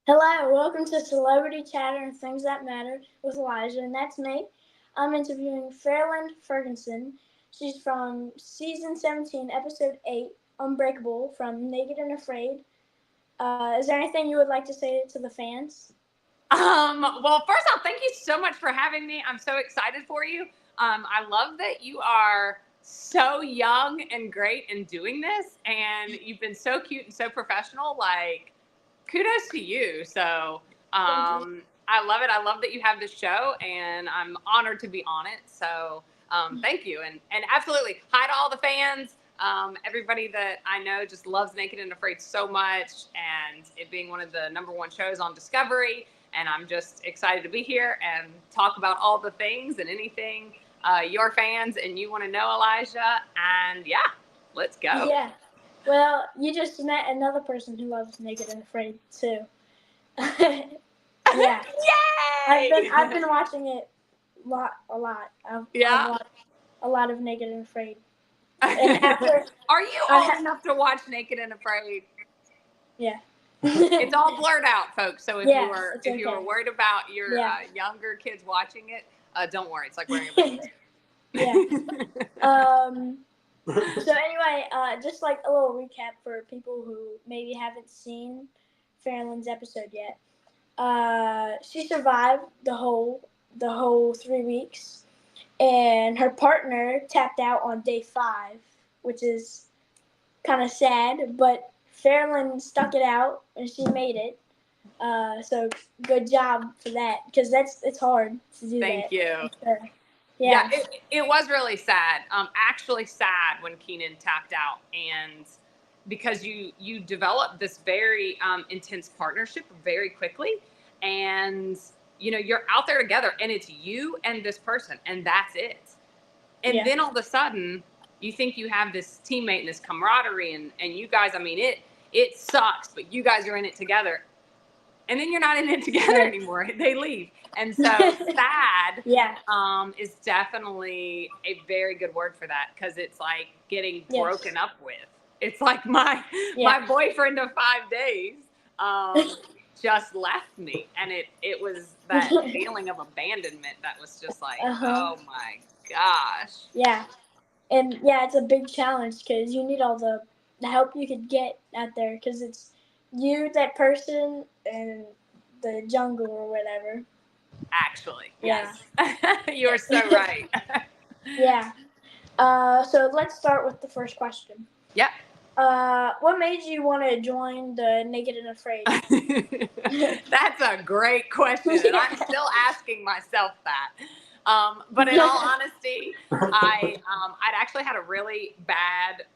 Hello, welcome to Celebrity Chatter and Things That Matter with Elijah, and that's me. I'm interviewing Fairland Ferguson. She's from season 17, episode 8, Unbreakable, from Naked and Afraid. Is there anything you would like to say to the fans? Well, first off, thank you so much for having me. I'm so excited for you. I love that you are so young and great in doing this, and you've been so cute and so professional. Like, kudos to you. So, Thank you. I love it. I love that you have this show, and I'm honored to be on it. So, thank you, and absolutely hi to all the fans. Everybody that I know just loves Naked and Afraid so much, and it being one of the number one shows on Discovery. And I'm just excited to be here and talk about all the things and anything your fans and you want to know, Elijah. And yeah, let's go. Yeah. Well, you just met another person who loves Naked and Afraid too. Yeah. Yay! I've been watching it a lot. I've Yeah. watched a lot of Naked and Afraid. And after Are you old enough to watch Naked and Afraid? Yeah. It's all blurred out, folks. So if Yeah, you are worried about your younger kids watching it, don't worry. It's like wearing a baby. Yeah. So anyway, just like a little recap for people who maybe haven't seen Fairland's episode yet. She survived the whole 3 weeks, and her partner tapped out on day 5, which is kind of sad. But Fairland stuck it out, and she made it. So good job for that, because it's hard to do that. Thank you. Sure. Yeah, it was really sad. Actually sad when Keenan tapped out, and because you develop this very intense partnership very quickly, and you're out there together, and it's you and this person, and that's it. And then all of a sudden, you think you have this teammate and this camaraderie, and you guys. I mean, it sucks, but you guys are in it together. And then you're not in it together anymore. They leave. And so sad is definitely a very good word for that, because it's like getting broken up with. It's like my boyfriend of 5 days just left me. And it was that feeling of abandonment that was just like, oh my gosh. Yeah. And yeah, it's a big challenge, because you need all the help you could get out there, because it's you, that person, and the jungle or whatever. Actually, yes. You are so right. Yeah. So let's start with the first question. Yep. What made you want to join the Naked and Afraid? That's a great question, and I'm still asking myself that. But in all honesty, I'd actually had a really bad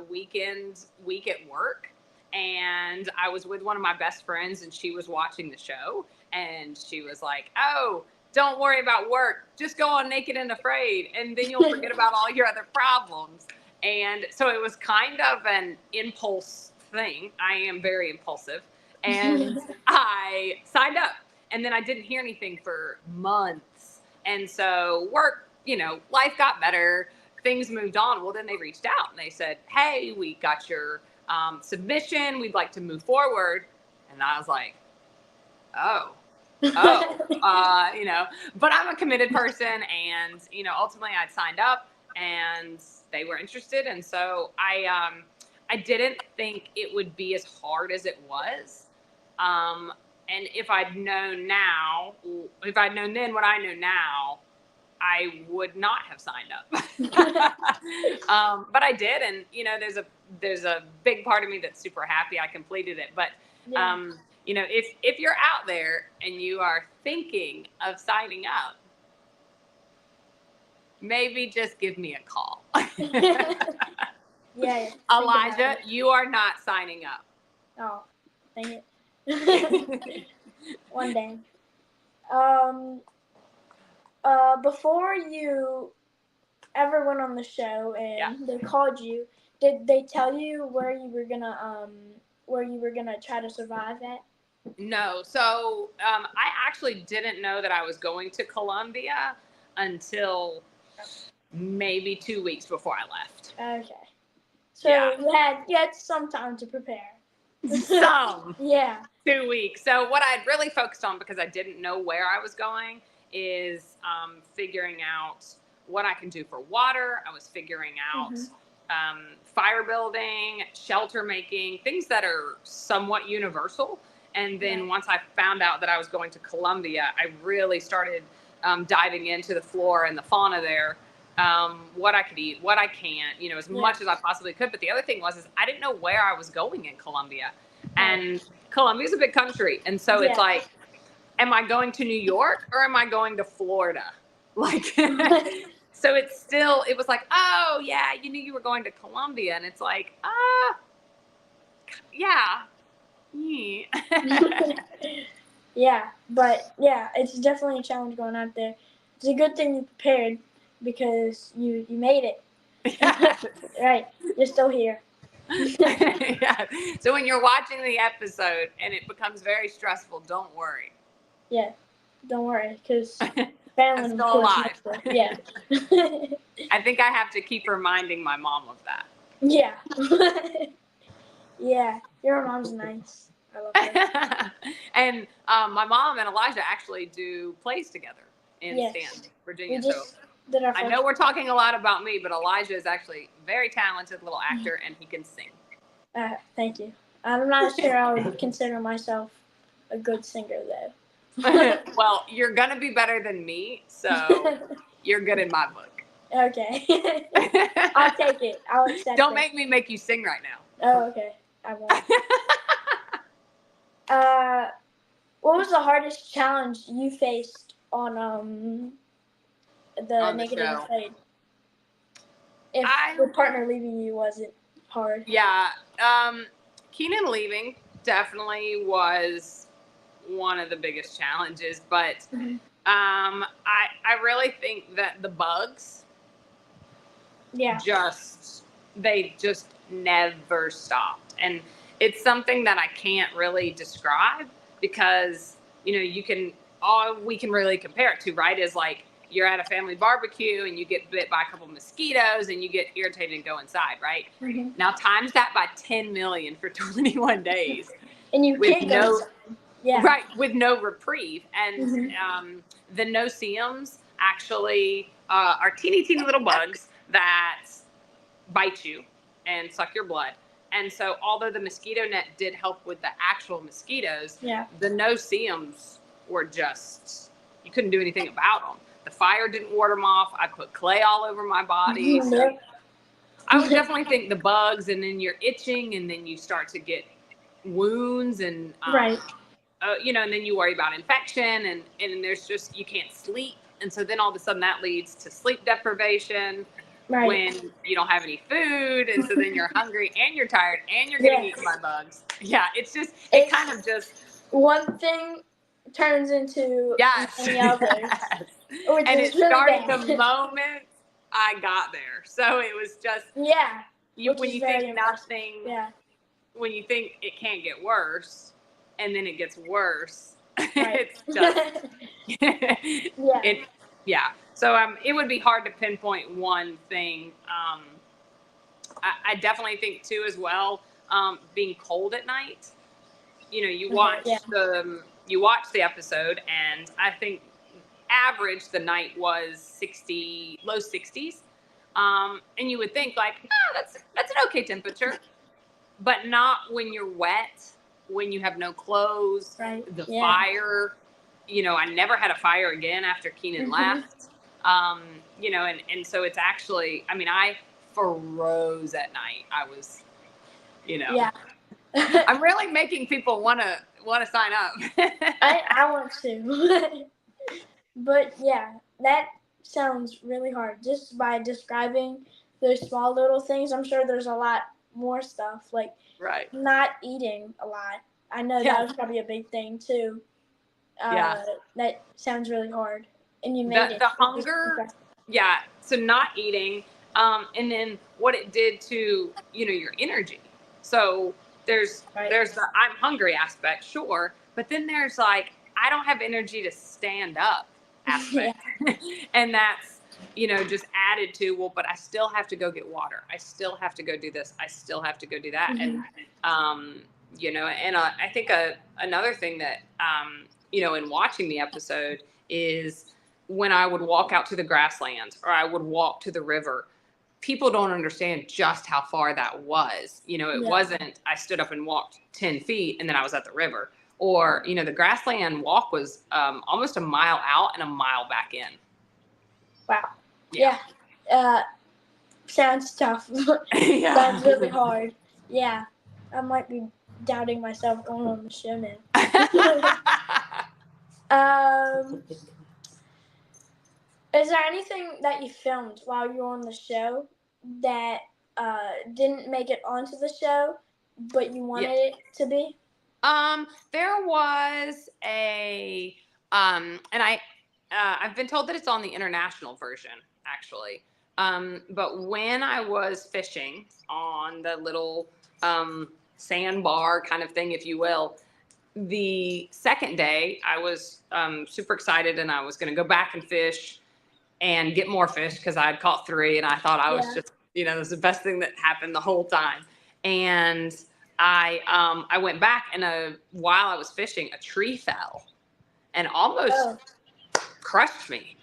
week at work, and I was with one of my best friends, and she was watching the show, and she was like, "Oh, don't worry about work. Just go on Naked and Afraid, and then you'll forget about all your other problems." And so it was kind of an impulse thing. I am very impulsive. And I signed up. And then I didn't hear anything for months. And so work, life got better. Things moved on. Well, then they reached out and they said, "Hey, we got your submission. We'd like to move forward." And I was like, oh, but I'm a committed person. And, ultimately I'd signed up and they were interested. And so I didn't think it would be as hard as it was. And if I'd known then what I know now, I would not have signed up. But I did. And, there's a big part of me that's super happy I completed it. But, if you're out there and you are thinking of signing up, maybe just give me a call. Yeah. Elijah, you are not signing up. Oh, dang it. One day. Before you ever went on the show and they called you, did they tell you where you were gonna try to survive at? No. So I actually didn't know that I was going to Colombia until maybe 2 weeks before I left. Okay. So you had some time to prepare. some Yeah. 2 weeks. So what I'd really focused on, because I didn't know where I was going, is figuring out what I can do for water. I was figuring out fire building, shelter making, things that are somewhat universal. And then once I found out that I was going to Colombia, I really started diving into the flora and the fauna there, what I could eat, what I can't, as much as I possibly could. But the other thing is I didn't know where I was going in Colombia. And Colombia's a big country. And so it's like, am I going to New York or am I going to Florida? Like, so it was like, oh yeah, you knew you were going to Colombia. And it's like, yeah. Yeah, but yeah, it's definitely a challenge going out there. It's a good thing you prepared because you made it. Right, you're still here. Yeah. So when you're watching the episode and it becomes very stressful, don't worry. Yeah, don't worry, because I'm Fairland, still of course, alive. Yeah. I think I have to keep reminding my mom of that. Yeah. Yeah, your mom's nice. I love her. And my mom and Elijah actually do plays together in Stanton, Virginia. So I know we're talking a lot about me, but Elijah is actually a very talented little actor, and he can sing. Thank you. I'm not sure I would consider myself a good singer, though. Well, you're going to be better than me, so you're good in my book. Okay. I'll take it. I'll accept it. Don't make me make you sing right now. Oh, okay. I won't. What was the hardest challenge you faced on the negative fade? If your partner leaving you wasn't hard. Yeah. Keenan leaving definitely was one of the biggest challenges, but I really think that the bugs they just never stopped. And it's something that I can't really describe because, all we can really compare it to, right, is like you're at a family barbecue and you get bit by a couple mosquitoes and you get irritated and go inside, right? Now times that by 10 million for 21 days. And you can't go inside. Right, with no reprieve. And the no-see-ums actually are teeny little bugs that bite you and suck your blood. And so although the mosquito net did help with the actual mosquitoes, the no-see-ums were just, you couldn't do anything about them. The fire didn't ward them off. I put clay all over my body. So I would definitely think the bugs, and then you're itching, and then you start to get wounds, and and then you worry about infection, and there's just, you can't sleep. And so then all of a sudden that leads to sleep deprivation. When you don't have any food, and so then you're hungry and you're tired and you're getting eaten by bugs. Yeah, it's just, it kind of just, one thing turns into any other. And it started the moment I got there. So it was just, when you think nothing, when you think it can't get worse, and then it gets worse, it's just, So it would be hard to pinpoint one thing. I definitely think too as well, being cold at night. You watch the episode, and I think average the night was low 60s. And you would think like, that's an okay temperature, but not when you're wet, when you have no clothes, the fire. I never had a fire again after Keenan left. And so it's actually, I froze at night. I was, I'm really making people want to sign up. I want to. But that sounds really hard. Just by describing those small little things, I'm sure there's a lot more stuff, like not eating a lot. I know that was probably a big thing too. That sounds really hard. And you made it. The hunger, so not eating, and then what it did to, your energy. So there's the I'm hungry aspect, sure, but then there's like, I don't have energy to stand up aspect. And that's, just added to, but I still have to go get water. I still have to go do this. I still have to go do that. And, you know, and I think another thing that, you know, in watching the episode is when I would walk out to the grasslands or I would walk to the river, people don't understand just how far that was. You know, it wasn't, I stood up and walked 10 feet and then I was at the river. Or, you know, the grassland walk was almost a mile out and a mile back in. Wow. Yeah. Sounds tough. Yeah. Sounds really hard. Yeah. I might be doubting myself going on the show now. Is there anything that you filmed while you were on the show that didn't make it onto the show, but you wanted it to be? There was a, and I've been told that it's on the international version, actually. But when I was fishing on the little sandbar kind of thing, if you will, the second day I was super excited and I was going to go back and fish and get more fish because I had caught 3 and I thought I was just, you know, it was the best thing that happened the whole time. And I went back and while I was fishing, a tree fell and almost crushed me.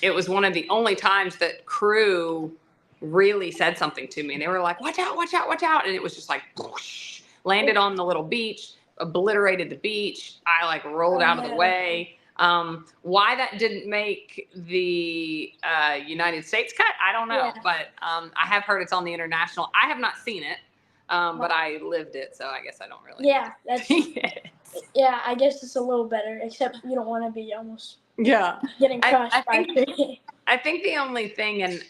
It was one of the only times that crew really said something to me and they were like, watch out, watch out, watch out. And it was just like, whoosh, landed on the little beach, obliterated the beach. I like rolled out of the way. Why that didn't make the United States cut, I don't know. But I have heard it's on the international. I have not seen it, but I lived it, so I guess I don't really. Yeah, that's. Yeah, I guess it's a little better, except you don't want to be almost. Getting crushed by a tree. I think the only thing, and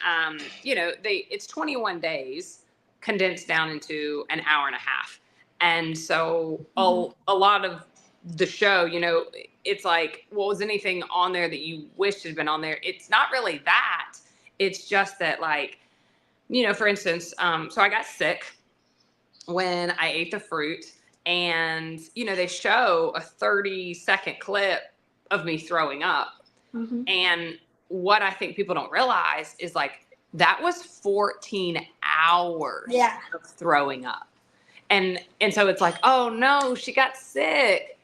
you know, it's 21 days condensed down into an hour and a half, and so a lot of the show, you know, it's like, what was anything on there that you wished had been on there? It's not really that. It's just that, like, you know, for instance, so I got sick when I ate the fruit, and you know, they show a 30-second clip of me throwing up. And what I think people don't realize is like that was 14 hours of throwing up. And so it's like, oh no, she got sick.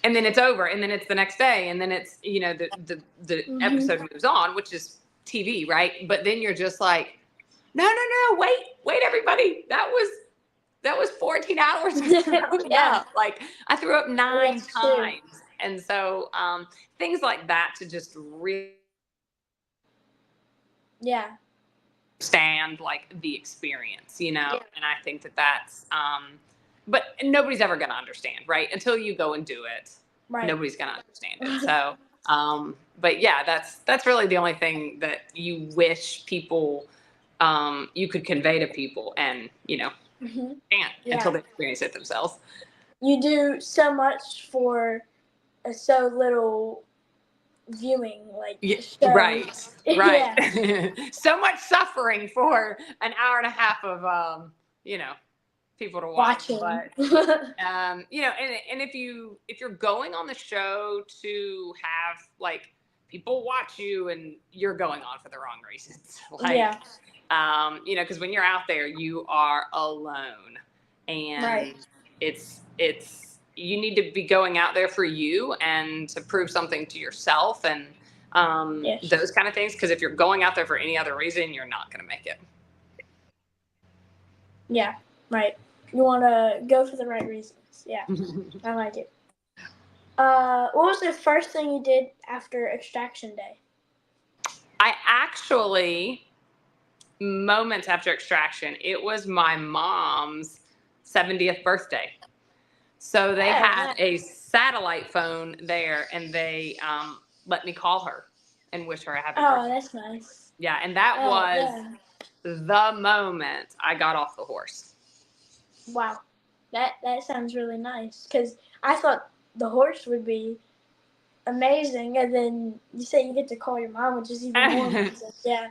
And then it's over, and then it's the next day, and then it's, you know, the episode moves on, which is TV, right? But then you're just like, no, wait, everybody, that was 14 hours of throwing up. Like I threw up 9 times. And so things like that to just really stand like the experience, you know. And I think that's but nobody's ever going to understand, right? Until you go and do it, nobody's going to understand it. So but yeah, that's really the only thing that you wish people you could convey to people, and you know, can't until they experience it themselves. You do so much for so little viewing, like right. So much suffering for an hour and a half of you know, people to watch. But you know, and if you're going on the show to have like people watch you, and you're going on for the wrong reasons, like you know, because when you're out there you are alone, and it's you need to be going out there for you and to prove something to yourself, and those kind of things. Because if you're going out there for any other reason, you're not going to make it. Yeah, right. You want to go for the right reasons. Yeah, I like it. What was the first thing you did after Extraction Day? I actually, moments after Extraction, it was my mom's 70th birthday. So they had a satellite phone there, and they let me call her and wish her a happy birthday. Oh, that's nice. Yeah, and that was the moment I got off the horse. Wow, that sounds really nice, because I thought the horse would be amazing, and then you say you get to call your mom, which is even more amazing. Yeah.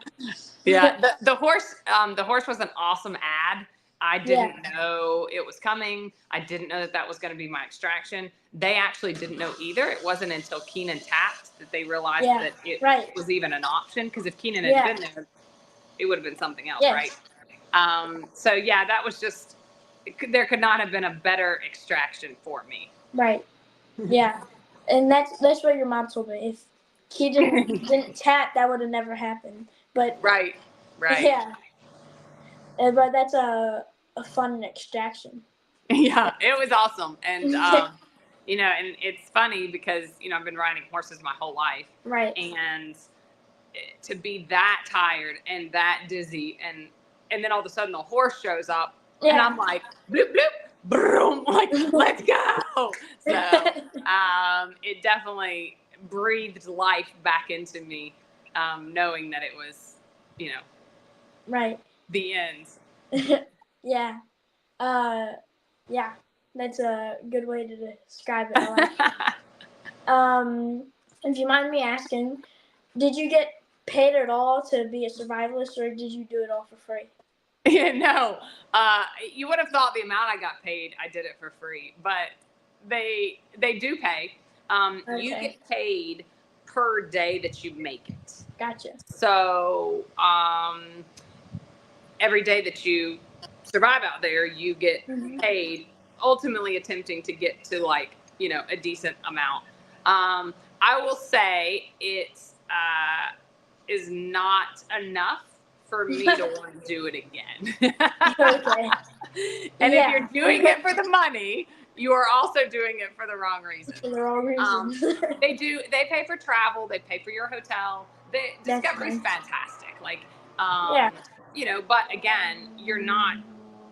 The horse was an awesome ad. I didn't know it was coming. I didn't know that was going to be my extraction. They actually didn't know either. It wasn't until Keenan tapped that they realized that it was even an option. Because if Keenan had been there, it would have been something else, right? So yeah, that was just, there could not have been a better extraction for me. Right. Yeah. And that's what your mom told me. If he didn't tap, that would have never happened. But Right. yeah. But that's a fun extraction. Yeah, it was awesome. And you know, and it's funny because, you know, I've been riding horses my whole life. Right. And to be that tired and that dizzy, and then all of a sudden the horse shows up, and I'm like, bloop bloop, boom, like, let's go. So it definitely breathed life back into me, knowing that it was, you know, right. the end. Yeah. Yeah. That's a good way to describe it. I like it. If you mind me asking, did you get paid at all to be a survivalist, or did you do it all for free? Yeah, no. You would have thought the amount I got paid, I did it for free, but they do pay. Okay. You get paid per day that you make it. Gotcha. So every day that you survive out there, you get paid. Ultimately, attempting to get to, like, you know, a decent amount. I will say it is not enough for me to want to do it again. Okay. And if you're doing it for the money, you are also doing it for the wrong reason. For the wrong reason. They pay for travel, they pay for your hotel. Discovery's fantastic. Like, you know, but again, you're not,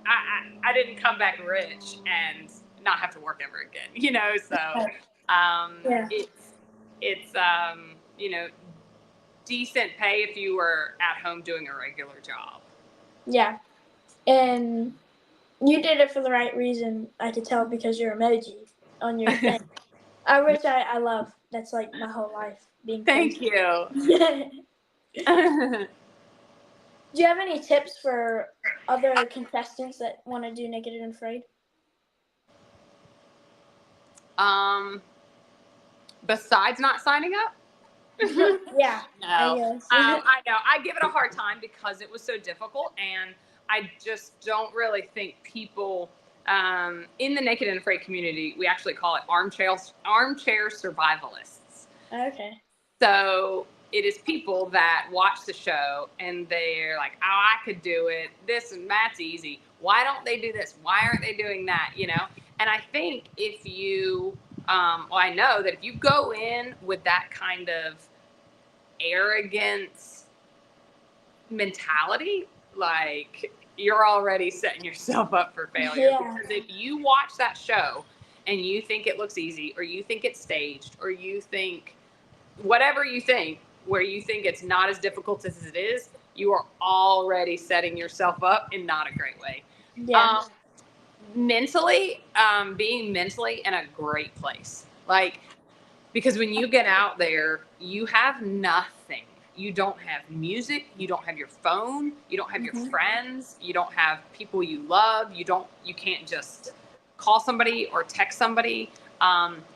I didn't come back rich and not have to work ever again, you know, so it's you know, decent pay if you were at home doing a regular job. Yeah. And you did it for the right reason, I could tell, because your emoji on your thing. Which I love. That's like my whole life being Thank you. Do you have any tips for other contestants that want to do Naked and Afraid? Besides not signing up? Yeah. No. I know. I give it a hard time because it was so difficult, and I just don't really think people in the Naked and Afraid community, we actually call it armchair survivalists. Okay. So it is people that watch the show and they're like, oh, I could do it. This and that's easy. Why don't they do this? Why aren't they doing that? You know? And I think if you, well, I know that if you go in with that kind of arrogance mentality, like, you're already setting yourself up for failure. Yeah. Because if you watch that show and you think it looks easy, or you think it's staged, or you think whatever you think, where you think it's not as difficult as it is, you are already setting yourself up in not a great way. Yeah. Mentally, being mentally in a great place. Like, because when you get out there, you have nothing. You don't have music. You don't have your phone. You don't have your friends. You don't have people you love. You can't just call somebody or text somebody.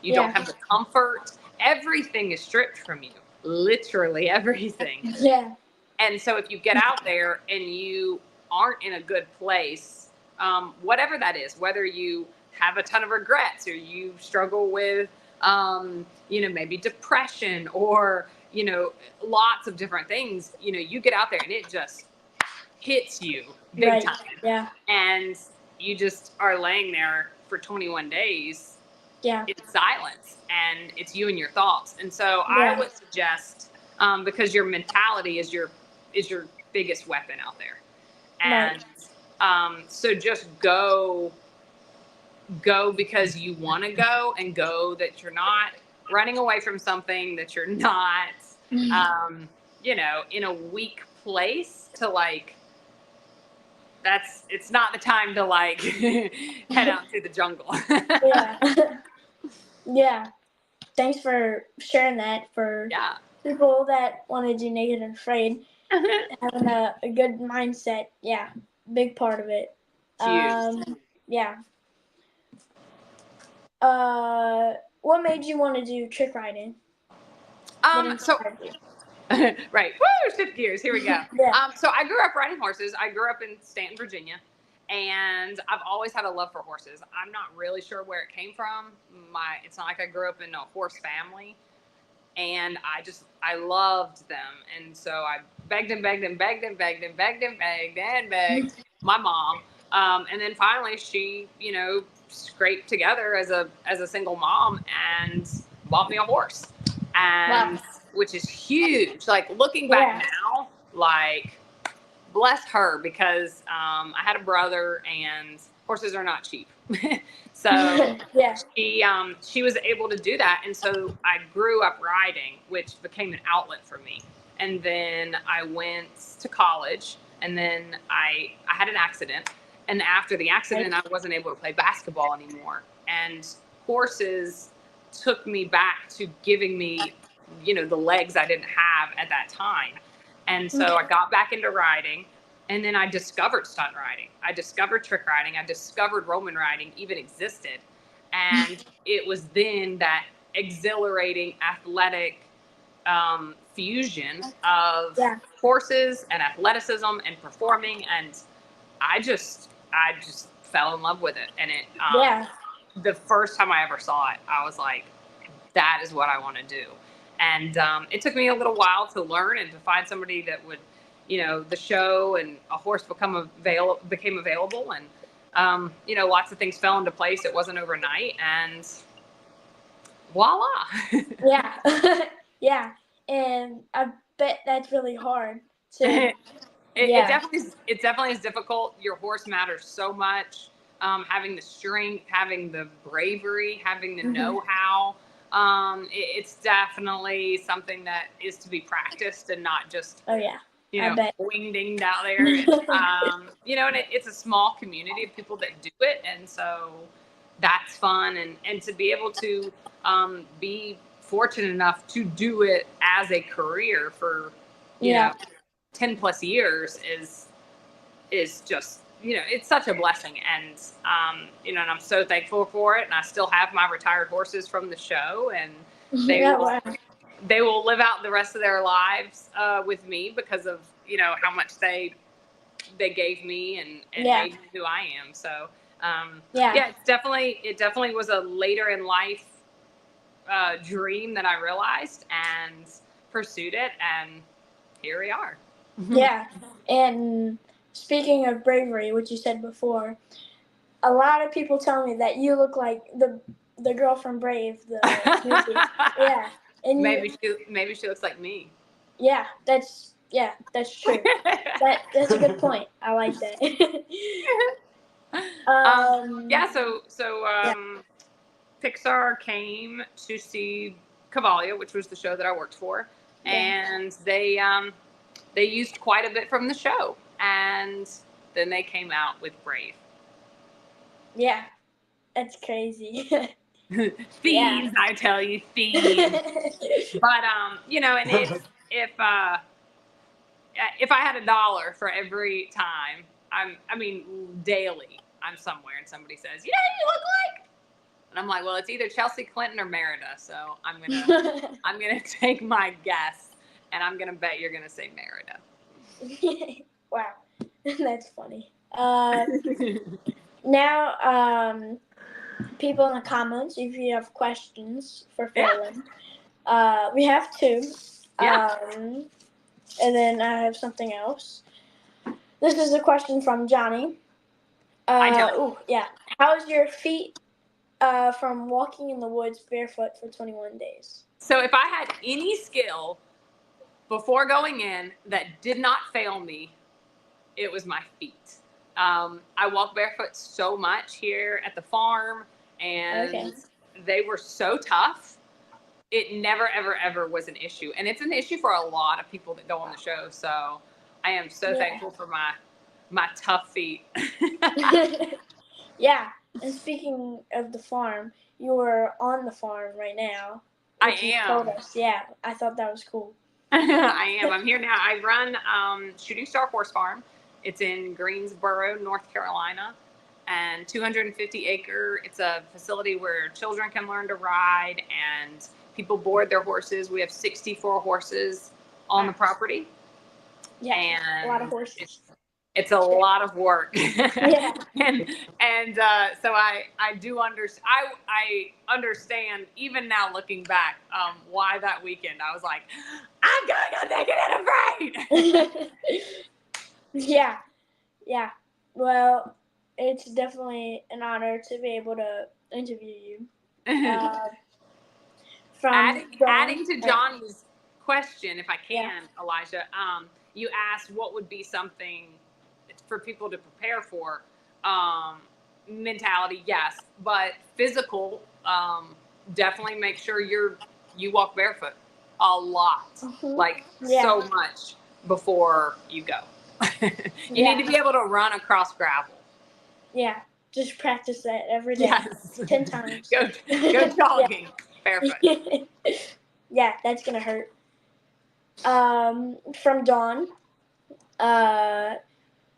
You don't have the comfort. Everything is stripped from you. Literally everything. Yeah. And so if you get out there and you aren't in a good place, whatever that is, whether you have a ton of regrets, or you struggle with, you know, maybe depression, or, you know, lots of different things, you know, you get out there and it just hits you big time. Yeah. And you just are laying there for 21 days in silence, and it's you and your thoughts. And so I would suggest, because your mentality is your biggest weapon out there. And so just go because you want to go, and go that you're not running away from something, that you're not, you know, in a weak place to, like, it's not the time to, like, head out to the jungle. Yeah. Thanks for sharing that for people that want to do Naked and Afraid. Having a good mindset, big part of it. Huge. Yeah. What made you want to do trick riding? Right. Woo! Shift gears. Here we go. So I grew up riding horses. I grew up in Stanton, Virginia, And I've always had a love for horses. I'm not really sure where it came from. It's not like I grew up in a horse family. And I loved them. And so I begged my mom. And then finally she, scraped together as a single mom and bought me a horse. And which is huge. Like looking back now, like bless her, because I had a brother and horses are not cheap. So she was able to do that. And so I grew up riding, which became an outlet for me. And then I went to college, and then I had an accident. And after the accident, I wasn't able to play basketball anymore. And horses took me back to giving me, the legs I didn't have at that time. And so I got back into riding, and then I discovered stunt riding. I discovered trick riding. I discovered Roman riding even existed. And it was then that exhilarating athletic fusion of horses and athleticism and performing. And I just fell in love with it. And the first time I ever saw it, I was like, that is what I want to do. And it took me a little while to learn and to find somebody that would, the show and a horse became available. And, lots of things fell into place. It wasn't overnight. And voila. Yeah. And I bet that's really hard to. It definitely is difficult. Your horse matters so much. Having the strength, having the bravery, having the know-how. It's definitely something that is to be practiced and not just, wingdinged out there. And it's a small community of people that do it. And so that's fun. And to be able to be fortunate enough to do it as a career for, 10 plus years is just, it's such a blessing. And, and I'm so thankful for it. And I still have my retired horses from the show, and they will live out the rest of their lives with me because of, how much they gave me and made me who I am. So, it definitely was a later in life dream that I realized and pursued it. And here we are. Yeah. And speaking of bravery, which you said before, a lot of people tell me that you look like the girl from Brave, the movie. Yeah. And maybe she looks like me. Yeah, that's true. That's a good point. I like that. Pixar came to see Cavalia, which was the show that I worked for, and they used quite a bit from the show, and then they came out with Brave. Yeah, that's crazy. Thieves, I tell you, thieves. But and if I had $1 for every time, daily, I'm somewhere and somebody says, you look like. And I'm like, well, it's either Chelsea Clinton or Merida. So I'm gonna take my guess, and I'm gonna bet you're gonna say Merida. Wow, that's funny. Now, people in the comments, if you have questions for Fairland, we have 2. And then I have something else. This is a question from Johnny. How's your feet from walking in the woods barefoot for 21 days? So if I had any skill before going in that did not fail me, it was my feet. I walk barefoot so much here at the farm, and they were so tough. It never, ever, ever was an issue. And it's an issue for a lot of people that go on the show. So I am so thankful for my tough feet. Yeah. And speaking of the farm, you are on the farm right now. I am. Told us. Yeah, I thought that was cool. I am. I'm here now. I run Shooting Star Horse Farm. It's in Greensboro, North Carolina, and 250-acre. It's a facility where children can learn to ride and people board their horses. We have 64 horses on the property. Yeah, and a lot of horses. It's a lot of work. Yeah. and so I do understand. I understand even now looking back why that weekend I was like, I'm going on Naked and Afraid. Yeah. Yeah. Well, it's definitely an honor to be able to interview you. From adding to Johnny's question, if I Yeah. can, Elijah, you asked what would be something for people to prepare for. Mentality, yes, but physical, definitely make sure you walk barefoot a lot, like Yeah. so much before you go. You Yeah. need to be able to run across gravel. Yeah. Just practice that every day. Yes. 10 times. Go jogging barefoot. Yeah, that's gonna hurt. From Dawn,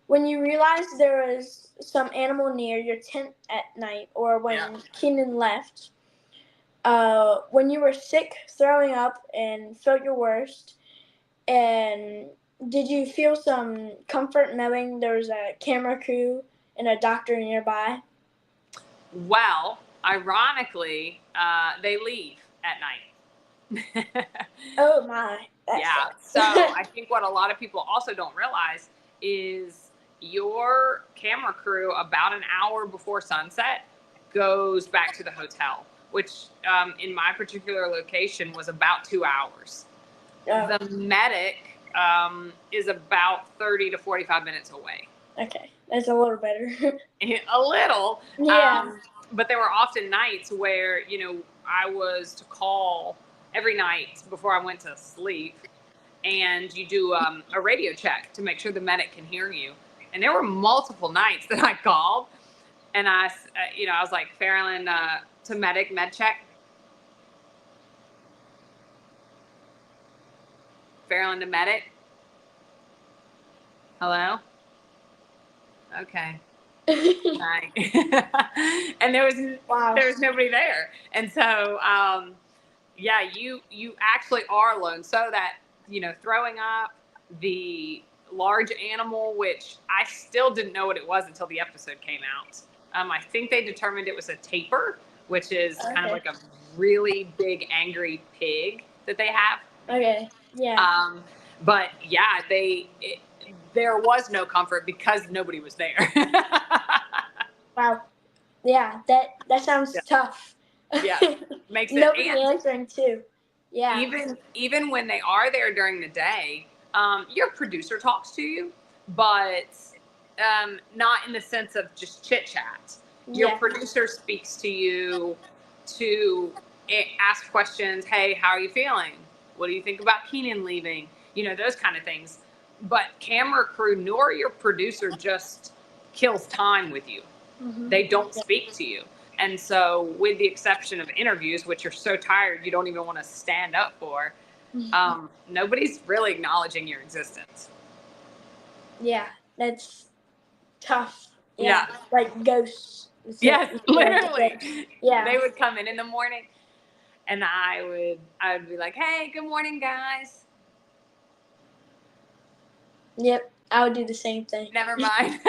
when you realized there was some animal near your tent at night, or when Keenan left, when you were sick, throwing up, and felt your worst, and did you feel some comfort knowing there was a camera crew and a doctor nearby? Well, ironically, they leave at night. Oh my. Yeah. So I think what a lot of people also don't realize is your camera crew about an hour before sunset goes back to the hotel, which in my particular location was about 2 hours. Oh. The medic is about 30 to 45 minutes away. Okay, that's a little better. A little. Yeah. But there were often nights where, I was to call every night before I went to sleep, and you do a radio check to make sure the medic can hear you. And there were multiple nights that I called, and I was like, Fairland to medic, med check. Fairland to medic. Hello? Okay. Right. And there was nobody there. And so, yeah, you actually are alone. So that, throwing up, the large animal, which I still didn't know what it was until the episode came out. I think they determined it was a tapir, which is kind of like a really big, angry pig that they have. Okay. Yeah. But yeah, there was no comfort because nobody was there. Wow. Yeah, that sounds tough. Yeah, makes it. Nobody answering too. Yeah. Even when they are there during the day, your producer talks to you, but not in the sense of just chit chat. Your producer speaks to you to ask questions. Hey, how are you feeling? What do you think about Keenan leaving? Those kind of things. But camera crew nor your producer just kills time with you. Mm-hmm. They don't speak to you. And so with the exception of interviews, which you're so tired you don't even want to stand up for, nobody's really acknowledging your existence. Yeah, that's tough. Yeah. Like ghosts. Yes, literally. Yeah. They would come in the morning, and I would be like, hey, good morning, guys. Yep, I would do the same thing. Never mind.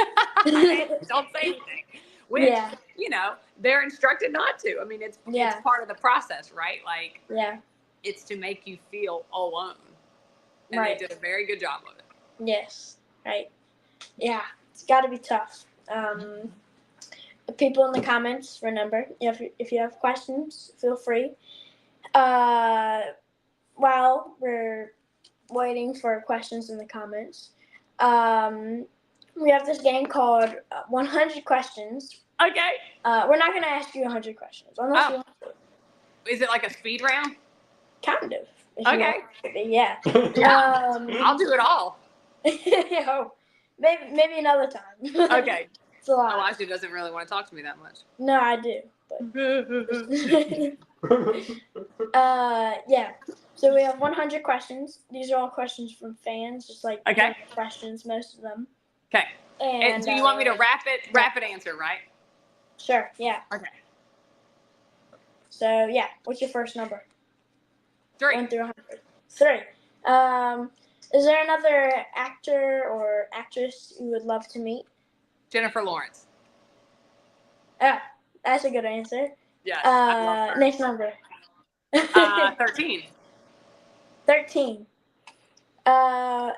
Don't say anything. Which, they're instructed not to. I mean, it's part of the process, right? Like, it's to make you feel alone. And they did a very good job of it. Yes, right. Yeah, it's got to be tough. People in the comments, remember, if you have questions, feel free. While we're waiting for questions in the comments, we have this game called 100 Questions. Okay. We're not going to ask you 100 questions unless you want to. Is it like a speed round? Kind of. Okay. Yeah. I'll do it all. Maybe another time. Okay. It's a lot. Elijah doesn't really want to talk to me that much. No, I do. But yeah. So we have 100 questions. These are all questions from fans, just like questions, most of them. Okay. And so you want me to rapid answer, right? Sure. Yeah. Okay. So what's your first number? 3. 1 through 100. 3. Is there another actor or actress you would love to meet? Jennifer Lawrence. Oh, that's a good answer. Yes, I love her. Next number. 13. 13.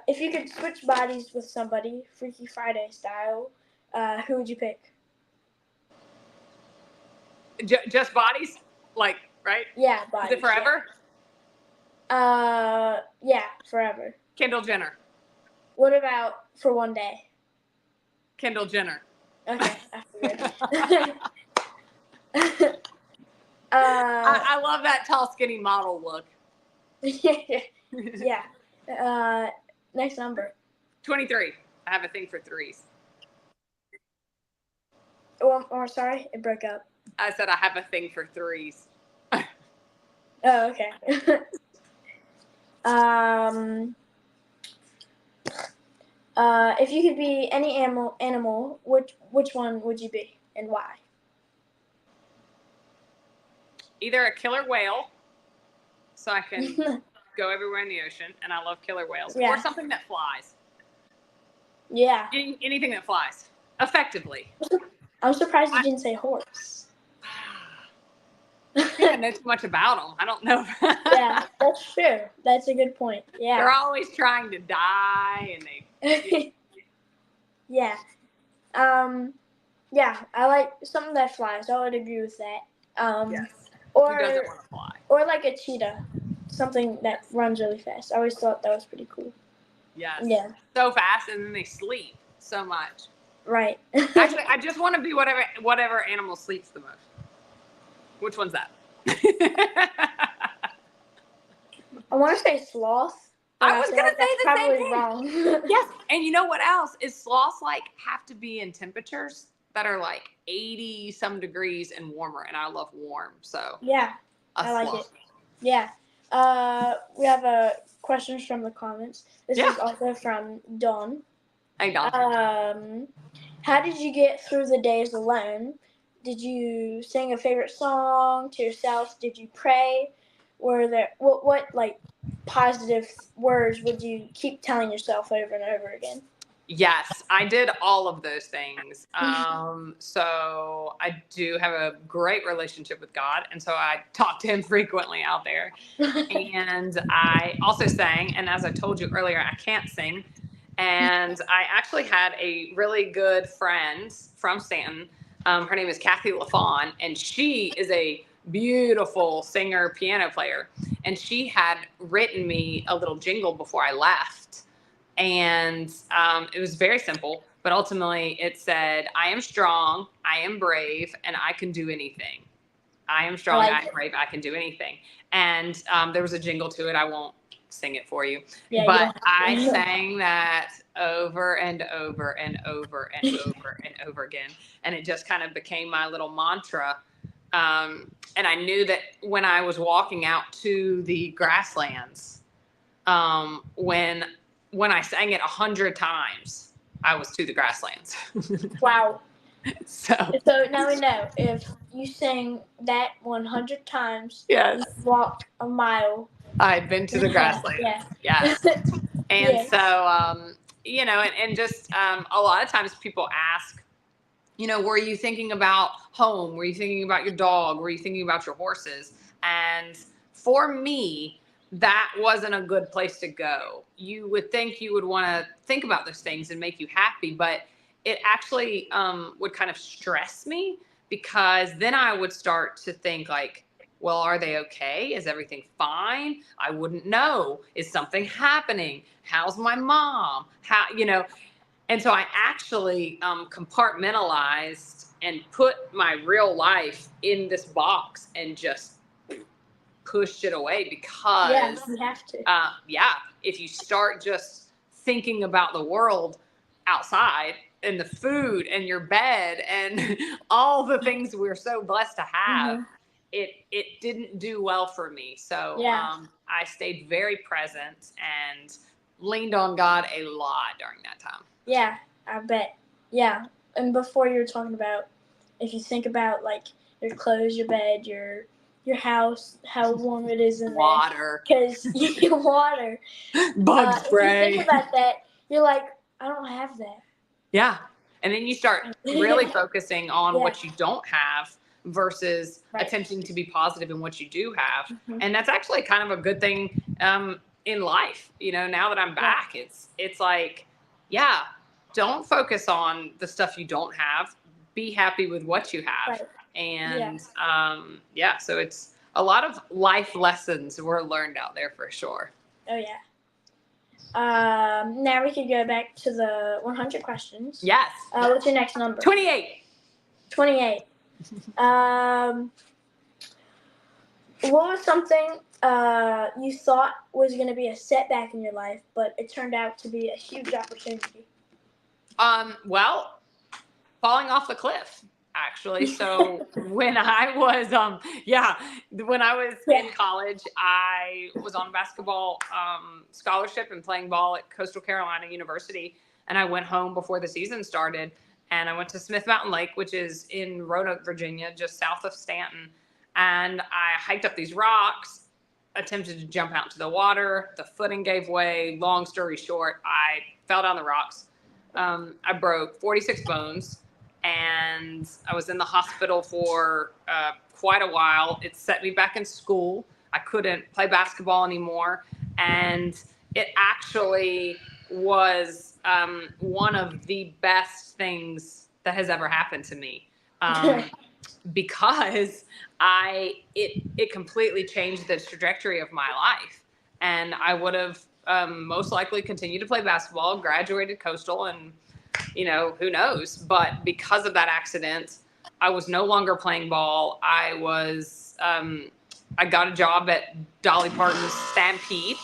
If you could switch bodies with somebody, Freaky Friday style, who would you pick? Just bodies? Like, right? Yeah, bodies. Is it forever? Yeah, forever. Kendall Jenner. What about for one day? Kendall Jenner. Okay, I figured. I love that tall, skinny model look. Yeah. Next number. 23. I have a thing for threes. Or sorry, it broke up. I said I have a thing for threes. Oh, okay. If you could be any animal, which one would you be and why? Either a killer whale, so I can go everywhere in the ocean, and I love killer whales, Yeah. or something that flies. Yeah. Anything that flies effectively. I'm surprised you didn't say horse. I think I know too much about them. I don't know. Yeah, that's true. That's a good point. Yeah. They're always trying to die, and they. Yeah. Yeah, I like something that flies. I would agree with that. Yes. Or Who doesn't want to fly? Or like a cheetah, something that runs really fast. I always thought that was pretty cool. Yes. Yeah. So fast, and then they sleep so much. Right. Actually, I just want to be whatever animal sleeps the most. Which one's that? I want to say sloth. I was gonna say the same thing. Wrong. Yes, and you know what else is sloths have to be in temperatures that are 80 some degrees and warmer, and I love warm, so yeah, I like it. Yeah. We have a questions from the comments. This is also from Dawn. Hey, Dawn. How did you get through the days alone? Did you sing a favorite song to yourself? Did you pray? Were there what positive words would you keep telling yourself over and over again? Yes, I did all of those things. So I do have a great relationship with God, and so I talk to him frequently out there. And I also sang, and as I told you earlier, I can't sing. And I actually had a really good friend from Stanton. Her name is Kathy LaFawn, and she is a beautiful singer, piano player. And she had written me a little jingle before I left. And it was very simple, but ultimately it said, I am strong, I am brave, and I can do anything. I am strong, I am brave, I can do anything. And there was a jingle to it. I won't sing it for you. Yeah, but I sang that over and over and over and over and over again. And it just kind of became my little mantra. And I knew that when I was walking out to the grasslands, when I sang it 100 times, I was to the grasslands. Wow. So now we know if you sang that 100 times, yes, you walked a mile. I've been to the grasslands. Yeah. Yes. And yes. So, and just a lot of times people ask, were you thinking about home? Were you thinking about your dog? Were you thinking about your horses? And for me, that wasn't a good place to go. You would think you would want to think about those things and make you happy, but it actually would kind of stress me, because then I would start to think well, are they okay? Is everything fine? I wouldn't know. Is something happening? How's my mom? And so I actually compartmentalized and put my real life in this box and just pushed it away, because you have to. If you start just thinking about the world outside and the food and your bed and all the things we're so blessed to have, it didn't do well for me. So I stayed very present and leaned on God a lot during that time. Yeah, I bet. Yeah. And before you were talking about, if you think about your clothes, your bed, your your house, how warm it is in Water. there. Because your water. Bug spray. If you think about that, you're like, I don't have that. Yeah. And then you start really focusing on what you don't have versus attempting to be positive in what you do have. Mm-hmm. And that's actually kind of a good thing in life. You know, now that I'm back, it's like, yeah, don't focus on the stuff you don't have. Be happy with what you have. Right. And so it's a lot of life lessons were learned out there for sure. Oh, yeah. Now we can go back to the 100 questions. Yes. What's your next number? 28. 28. What was something you thought was going to be a setback in your life, but it turned out to be a huge opportunity? Well, falling off the cliff, actually. So when I was, in college, I was on a basketball scholarship and playing ball at Coastal Carolina University. And I went home before the season started, and I went to Smith Mountain Lake, which is in Roanoke, Virginia, just south of Stanton. And I hiked up these rocks, attempted to jump out into the water. The footing gave way. Long story short, I fell down the rocks. I broke 46 bones, and I was in the hospital for quite a while. It set me back in school. I couldn't play basketball anymore. And it actually was one of the best things that has ever happened to me. Because it completely changed the trajectory of my life. And I would have most likely continued to play basketball, graduated Coastal, and, you know, who knows. But because of that accident, I was no longer playing ball. I got a job at Dolly Parton's Stampede,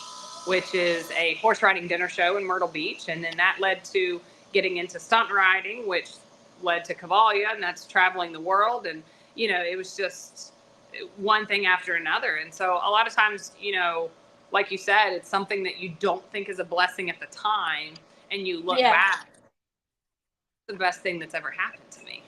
which is a horse riding dinner show in Myrtle Beach. And then that led to getting into stunt riding, which led to Cavalia, and that's traveling the world. And, you know, it was just one thing after another. And so a lot of times, you know, like you said, it's something that you don't think is a blessing at the time, and you look back, the best thing that's ever happened to me.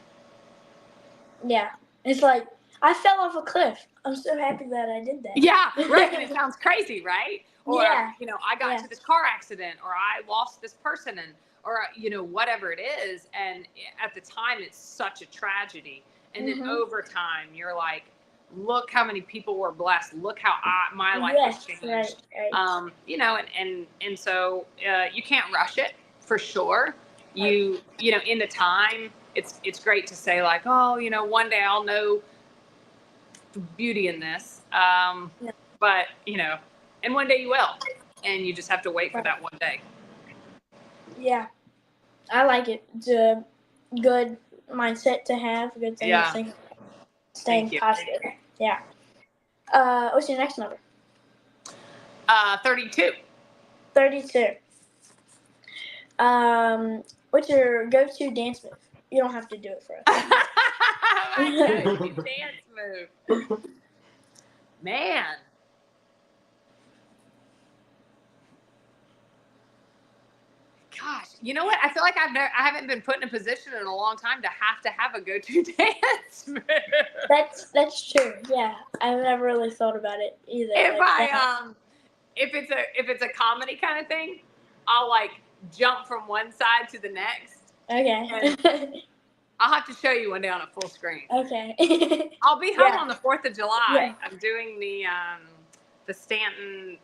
Yeah. It's like, I fell off a cliff. I'm so happy that I did that. Yeah, right. And it sounds crazy, right? Or, you know, I got into this car accident, or I lost this person, or, you know, whatever it is. And at the time, it's such a tragedy. And then over time, you're like, look how many people were blessed. Look how my life has changed. Right. You know, and so you can't rush it, for sure. You know, in the time, it's great to say, like, oh, you know, one day I'll know the beauty in this. But, you know, and one day you will. And you just have to wait for that one day. Yeah. I like it. It's a good mindset to have, a good thing to think. Staying positive. Yeah. What's your next number? 32. 32. What's your go-to dance move? You don't have to do it for us. My go-to dance move. Man. Gosh, you know what? I feel like I haven't been put in a position in a long time to have a go-to dance move. That's true. Yeah, I've never really thought about it either. If it's a comedy kind of thing, I'll like jump from one side to the next. Okay. I'll have to show you one day on a full screen. Okay. I'll be home on the 4th of July. Yeah. I'm doing the Stanton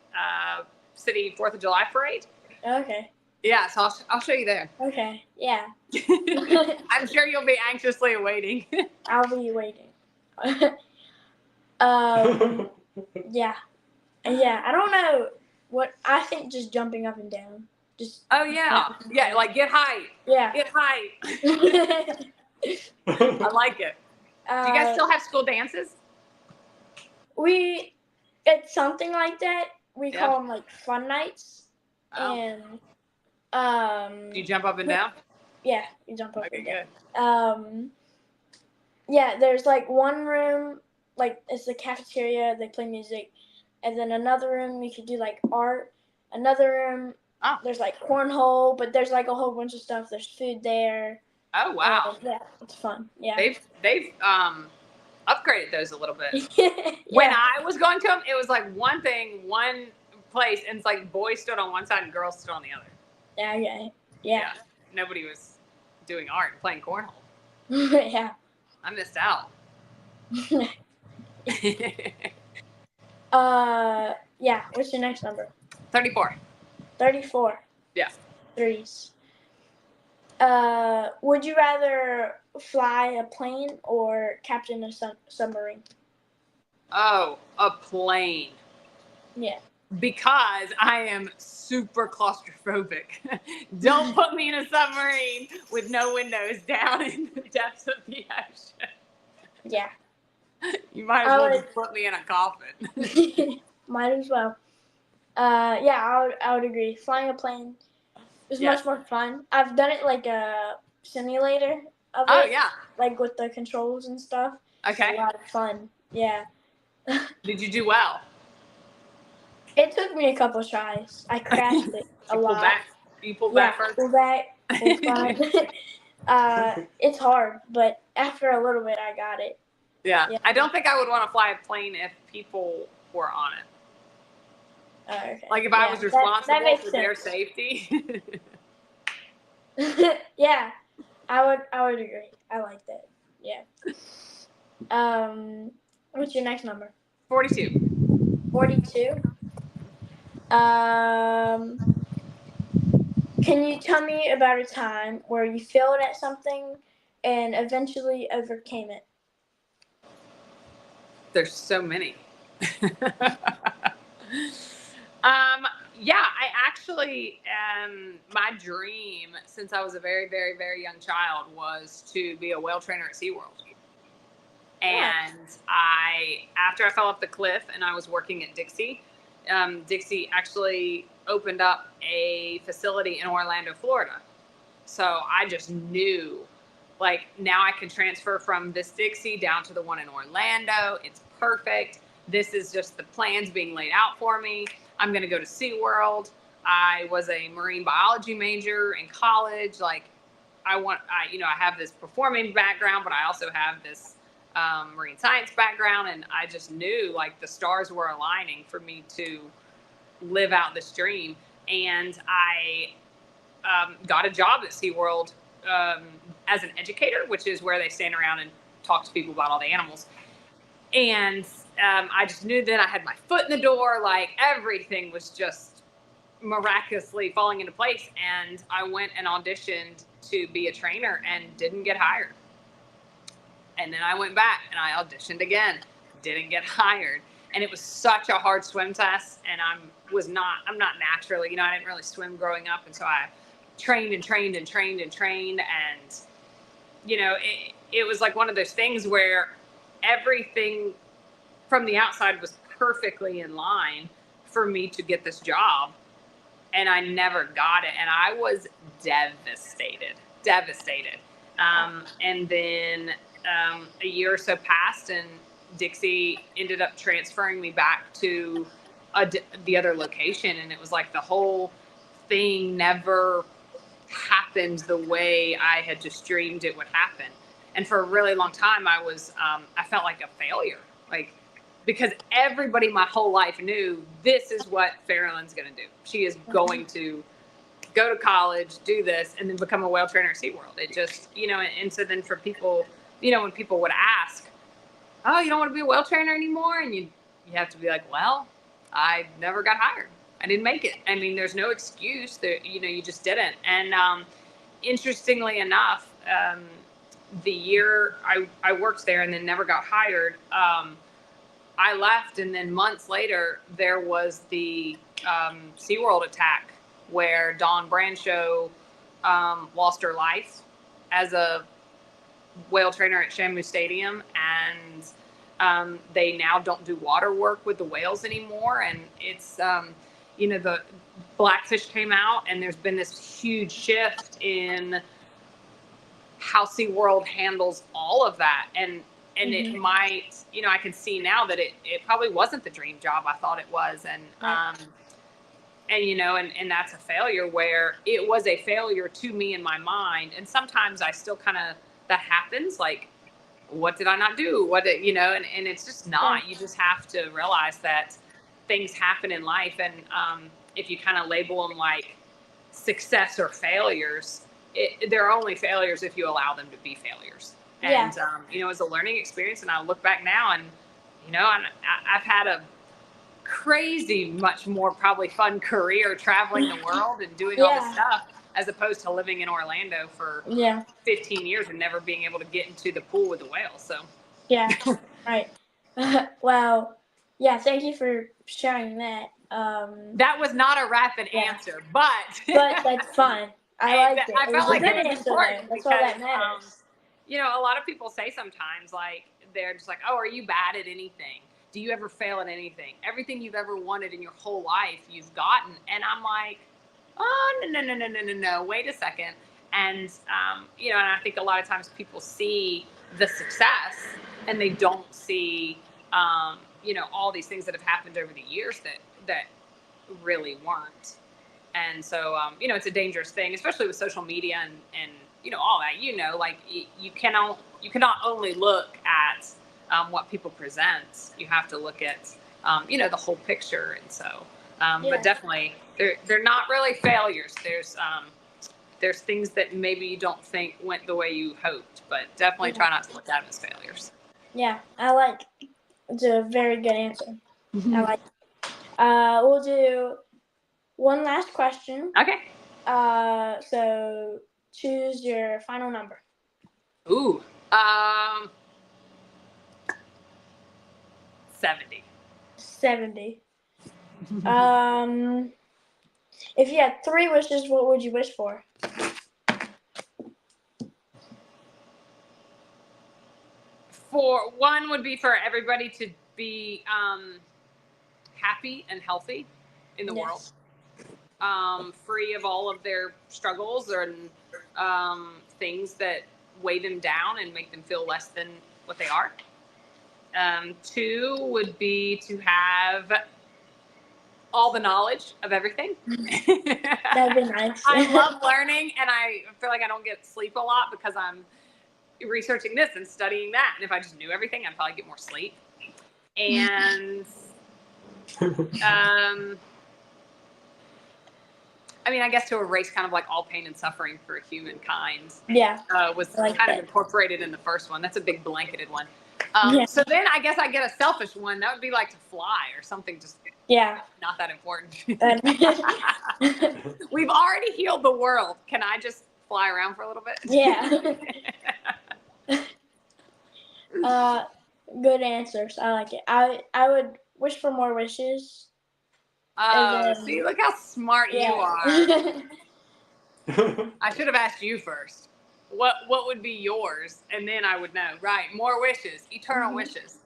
City 4th of July parade. Okay. Yeah, so I'll show you there. Okay, yeah. I'm sure you'll be anxiously awaiting. I'll be waiting. Yeah. Yeah, I don't know what, I think just jumping up and down. Just. Oh, yeah. Yeah, like get height. Yeah. Get height. I like it. Do you guys still have school dances? It's something like that. We call them like fun nights. Oh. And do you jump up and down? Yeah, you jump up and down. Good. Yeah, there's like one room, like it's the cafeteria, they play music, and then another room you could do like art. Another room, there's like cornhole, but there's like a whole bunch of stuff. There's food there. Oh wow. Yeah, it's fun. Yeah. They've upgraded those a little bit. Yeah. When I was going to them, it was like one thing, one place, and it's like boys stood on one side and girls stood on the other. Yeah, okay. Yeah. Nobody was doing art and playing cornhole. Yeah. I missed out. Yeah. What's your next number? 34. 34. Yeah. Threes. Would you rather fly a plane or captain a submarine? Oh, a plane. Yeah. Because I am super claustrophobic. Don't put me in a submarine with no windows down in the depths of the ocean. Yeah. You might as well just put me in a coffin. Might as well. Yeah, I would agree. Flying a plane is much more fun. I've done it like a simulator of it. Oh, yeah. Like with the controls and stuff. Okay. It's a lot of fun. Yeah. Did you do well? It took me a couple tries. I crashed it a lot. You pulled back first? Pull back. Pull front. It's hard, but after a little bit, I got it. Yeah. I don't think I would want to fly a plane if people were on it. Okay. Like if I was responsible for their safety. Yeah, I would agree. I like that. Yeah. What's your next number? 42. 42. Can you tell me about a time where you failed at something and eventually overcame it? There's so many. Yeah, I actually, my dream since I was a very, very, very young child was to be a whale trainer at SeaWorld. And after I fell off the cliff and I was working at Dixie, Dixie actually opened up a facility in Orlando, Florida. So I just knew, like, now I can transfer from this Dixie down to the one in Orlando. It's perfect. This is just the plans being laid out for me. I'm going to go to SeaWorld. I was a marine biology major in college. Like, I have this performing background, but I also have this marine science background. And I just knew, like, the stars were aligning for me to live out this dream. And I got a job at SeaWorld as an educator, which is where they stand around and talk to people about all the animals. And I just knew that I had my foot in the door, like everything was just miraculously falling into place. And I went and auditioned to be a trainer and didn't get hired. And then I went back and I auditioned again, didn't get hired. And it was such a hard swim test. And I'm not naturally, I didn't really swim growing up. And so I trained and trained and trained and trained. And, it was like one of those things where everything from the outside was perfectly in line for me to get this job. And I never got it. And I was devastated. And then a year or so passed and Dixie ended up transferring me back to the other location. And it was like the whole thing never happened the way I had just dreamed it would happen. And for a really long time, I felt like a failure, like, because everybody my whole life knew this is what Fairland's going to do. She is going to go to college, do this, and then become a whale trainer at SeaWorld. It just, and so then for people, when people would ask, oh, you don't want to be a whale trainer anymore? And you have to be like, well, I never got hired. I didn't make it. I mean, there's no excuse that, you just didn't. And interestingly enough, the year I worked there and then never got hired, I left, and then months later, there was the SeaWorld attack where Dawn Brancho lost her life as a whale trainer at Shamu Stadium, and they now don't do water work with the whales anymore. And it's, the blackfish came out, and there's been this huge shift in how SeaWorld handles all of that. And it might, I can see now that it probably wasn't the dream job I thought it was. And that's a failure where it was a failure to me in my mind. And sometimes I still that happens. Like what did I not do? And it's just not. You just have to realize that things happen in life. And if you kind of label them like success or failures, they're only failures if you allow them to be failures. And, as a learning experience, and I look back now and, I've had a crazy, much more probably fun career traveling the world and doing all this stuff, as opposed to living in Orlando for 15 years and never being able to get into the pool with the whales. So right. Wow. Yeah, thank you for sharing that. That was not a rapid answer, but that's fun. I like it. I felt like it was important. That's all that matters. A lot of people say sometimes, like, they're just like, oh, are you bad at anything? Do you ever fail at anything? Everything you've ever wanted in your whole life, you've gotten. And I'm like, oh, no. Wait a second. And, and I think a lot of times people see the success and they don't see, all these things that have happened over the years that really weren't. And so, it's a dangerous thing, especially with social media and all that, like you cannot only look at what people present. You have to look at, the whole picture. And so, but definitely they're not really failures. There's things that maybe you don't think went the way you hoped, but definitely try not to look at them as failures. Yeah, it's a very good answer. I like it. We'll do one last question. Okay. So choose your final number. Ooh. 70. 70. If you had 3 wishes, what would you wish for? For one would be for everybody to be happy and healthy in the world, free of all of their struggles and things that weigh them down and make them feel less than what they are. 2 would be to have all the knowledge of everything. That'd be nice. I love learning, and I feel like I don't get sleep a lot because I'm researching this and studying that. And if I just knew everything, I'd probably get more sleep. And I guess to erase kind of like all pain and suffering for humankind. Was kind of incorporated in the first one. That's a big blanketed one. So then I guess I get a selfish one. That would be like to fly or something, just not that important. We've already healed the world. Can I just fly around for a little bit? Good answers. I like it. I would wish for more wishes. See, look how smart you are. I should have asked you first. What would be yours? And then I would know. Right. More wishes. Eternal wishes.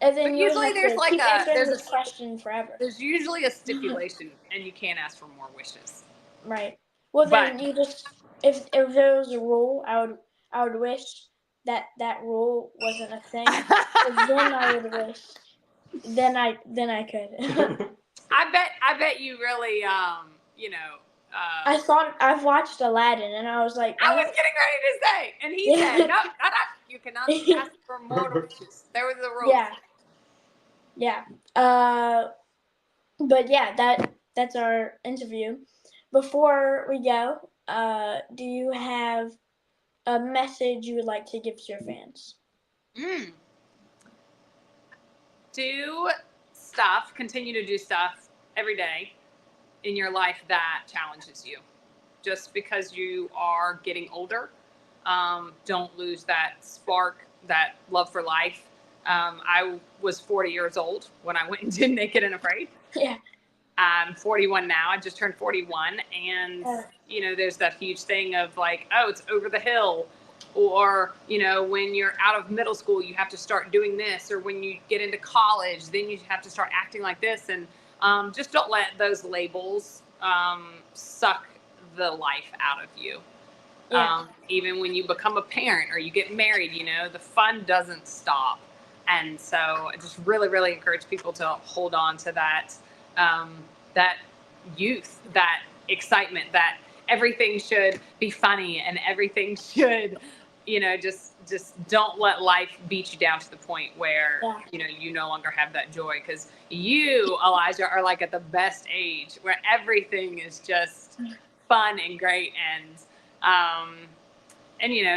And then usually there's like there's a question forever. There's usually a stipulation and you can't ask for more wishes. Right. Well, then you just, if there was a rule, I would wish that rule wasn't a thing. Then I would wish. Then I could. I bet you really I've watched Aladdin and I was like, I was getting ready to say, and he said, no, you cannot ask for more wishes. There was a rule. Yeah. But yeah, that's our interview. Before we go, do you have a message you would like to give to your fans? Continue to do stuff every day in your life that challenges you. Just because you are getting older, don't lose that spark, that love for life. I was 40 years old when I went and did Naked and Afraid. Yeah. I'm 41 now. I just turned 41. And, there's that huge thing of like, oh, it's over the hill. Or, when you're out of middle school, you have to start doing this. Or when you get into college, then you have to start acting like this. And just don't let those labels suck the life out of you. Even when you become a parent or you get married, the fun doesn't stop. And so I just really, really encourage people to hold on to that, that youth, that excitement, that everything should be funny and everything should just don't let life beat you down to the point where, Yeah. you no longer have that joy. Because you, Elijah, are like at the best age where everything is just fun and great. And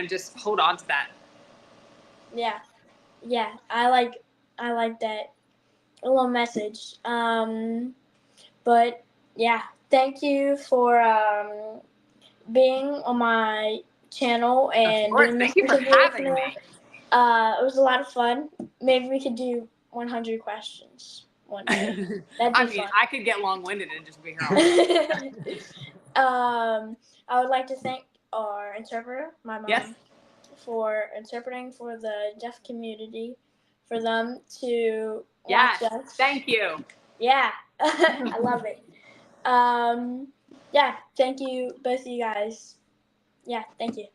just hold on to that. Yeah. Yeah. I like that little message. But yeah, thank you for being on my channel and Of course. doing this Thank you for interview with having me. It was a lot of fun. Maybe we could do 100 questions one day. That'd be fun. I could get long-winded and just be here all day. I would like to thank our interpreter, my mom, Yes. for interpreting for the deaf community, for them to watch us. Thank you. Yeah, I love it. Yeah, thank you, both of you guys. Yeah, thank you.